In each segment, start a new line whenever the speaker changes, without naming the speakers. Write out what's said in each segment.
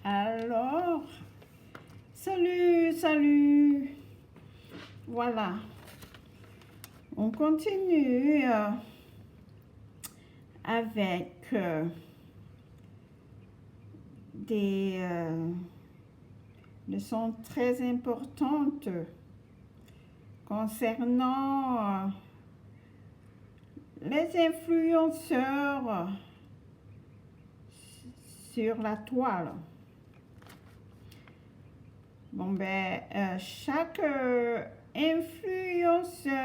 Alors, salut. Voilà. On continue avec des leçons très importantes concernant les influenceurs sur la toile. Chaque influenceur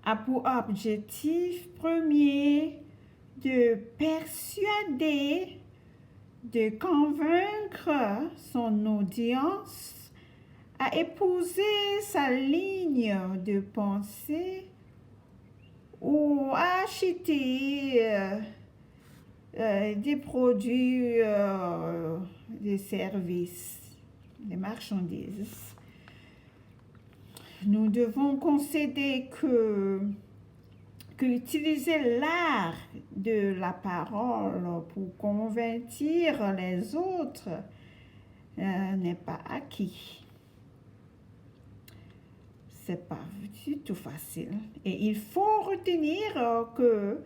a pour objectif premier de persuader, de convaincre son audience à épouser sa ligne de pensée ou à acheter des produits, des services, des marchandises. Nous devons concéder que utiliser l'art de la parole pour convaincre les autres n'est pas acquis. C'est pas du tout facile. Et il faut retenir que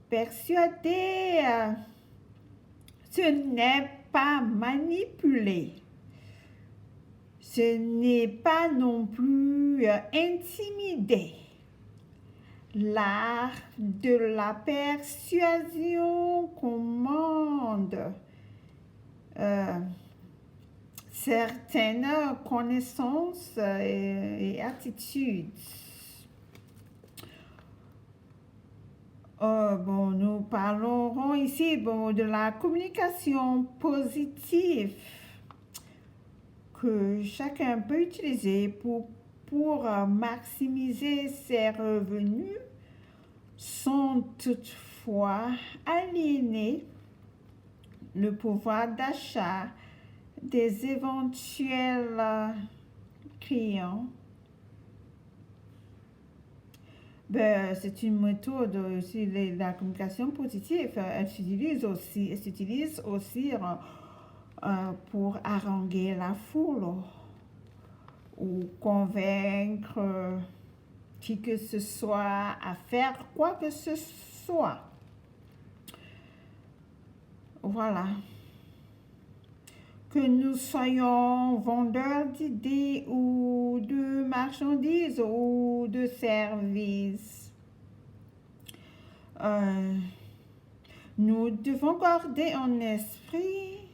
persuader, ce n'est pas manipuler. Ce n'est pas non plus intimider. L'art de la persuasion commande certaines connaissances et attitudes. Nous parlerons ici de la communication positive que chacun peut utiliser pour maximiser ses revenus sans toutefois aliéner le pouvoir d'achat des éventuels clients. C'est une méthode aussi, la communication positive, elle s'utilise aussi pour haranguer la foule ou convaincre qui que ce soit à faire quoi que ce soit. Voilà. Que nous soyons vendeurs d'idées ou de marchandises ou de services, nous devons garder en esprit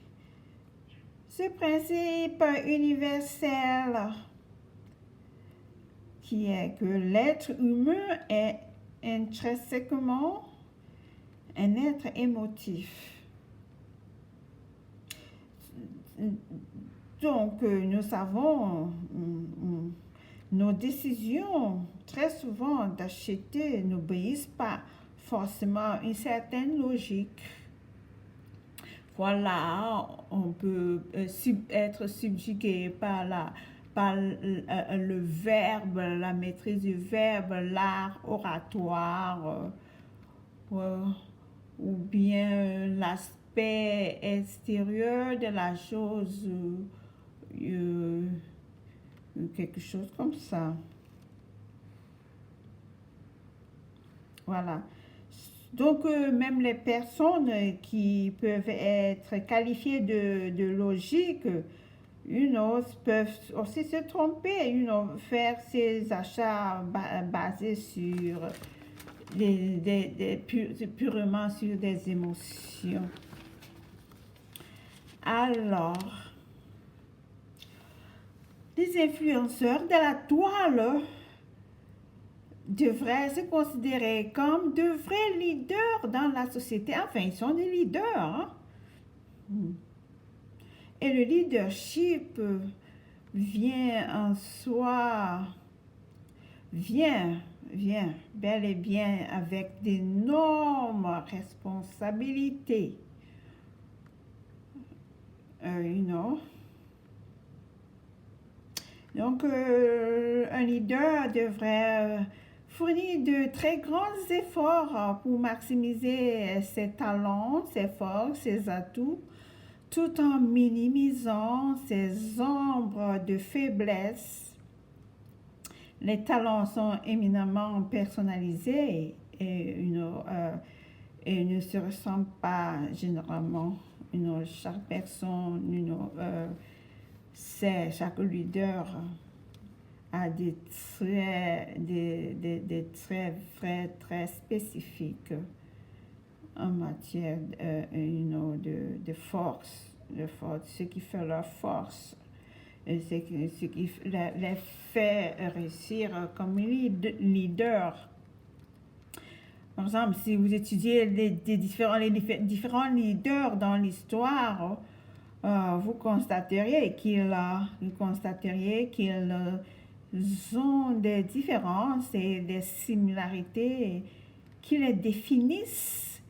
ce principe universel qui est que l'être humain est intrinsèquement un être émotif. Donc, nous savons, nos décisions, très souvent d'acheter, n'obéissent pas forcément à une certaine logique. Voilà, on peut être subjugué par le verbe, la maîtrise du verbe, l'art oratoire, ou bien l'aspect extérieur de la chose, quelque chose comme ça. Voilà. Donc, même les personnes qui peuvent être qualifiées de logiques, peuvent aussi se tromper, faire ces achats basés sur purement sur des émotions. Alors, les influenceurs de la toile devraient se considérer comme de vrais leaders dans la société. Enfin, ils sont des leaders. Hein? Et le leadership vient en soi, vient bel et bien avec d'énormes responsabilités. Donc, un leader devrait fournit de très grands efforts pour maximiser ses talents, ses forces, ses atouts, tout en minimisant ses ombres de faiblesse. Les talents sont éminemment personnalisés et ne se ressemblent pas généralement. Chaque personne, chaque leader a des traits très spécifiques en matière de force, ce qui fait leur force, et ce qui les fait réussir comme leader. Par exemple, si vous étudiez les différents leaders dans l'histoire, vous constateriez qu'ils ont des différences et des similarités qui les définissent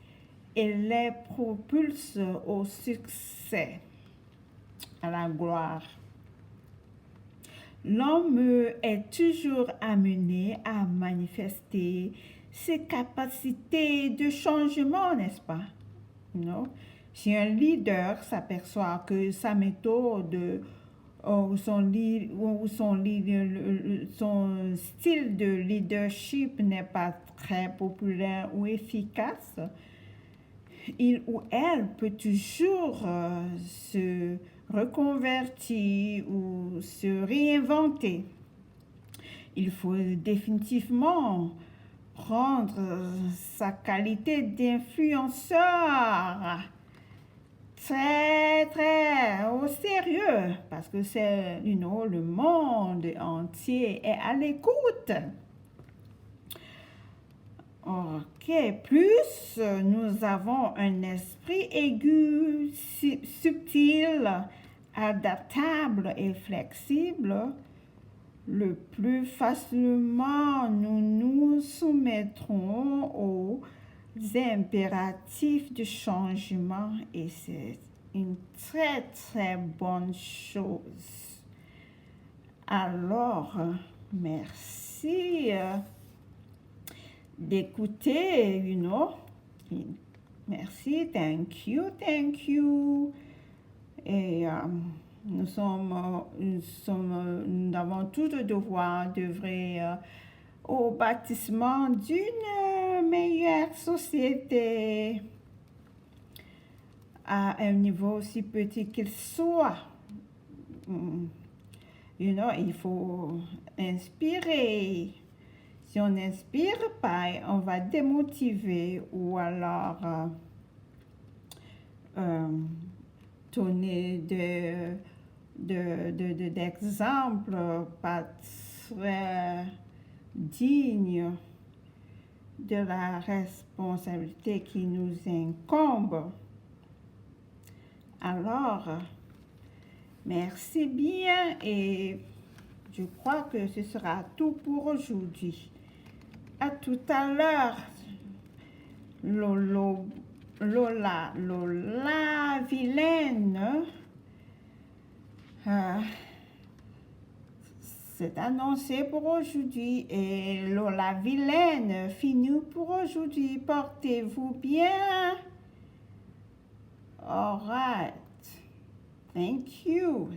et les propulsent au succès, à la gloire. L'homme est toujours amené à manifester ses capacités de changement, n'est-ce pas? Non? Si un leader s'aperçoit que sa méthode ou son style de leadership n'est pas très populaire ou efficace, il ou elle peut toujours se reconvertir ou se réinventer. Il faut définitivement prendre sa qualité d'influenceur très au sérieux, parce que c'est, le monde entier est à l'écoute. Ok, plus nous avons un esprit aigu, subtil, adaptable et flexible, le plus facilement nous nous soumettrons aux impératifs de changement, et c'est une très bonne chose. Alors, merci d'écouter, Merci, thank you. Et nous avons tout le devoir d'œuvrer au bâtiment d'une meilleure société à un niveau aussi petit qu'il soit. Il faut inspirer. Si on n'inspire pas, on va démotiver ou alors donner d'exemples pas très dignes de la responsabilité qui nous incombe. Alors, merci bien et je crois que ce sera tout pour aujourd'hui. À tout à l'heure. Lola Vilaine. C'est annoncé pour aujourd'hui et Lola Vilaine finit pour aujourd'hui. Portez-vous bien. All right. Thank you.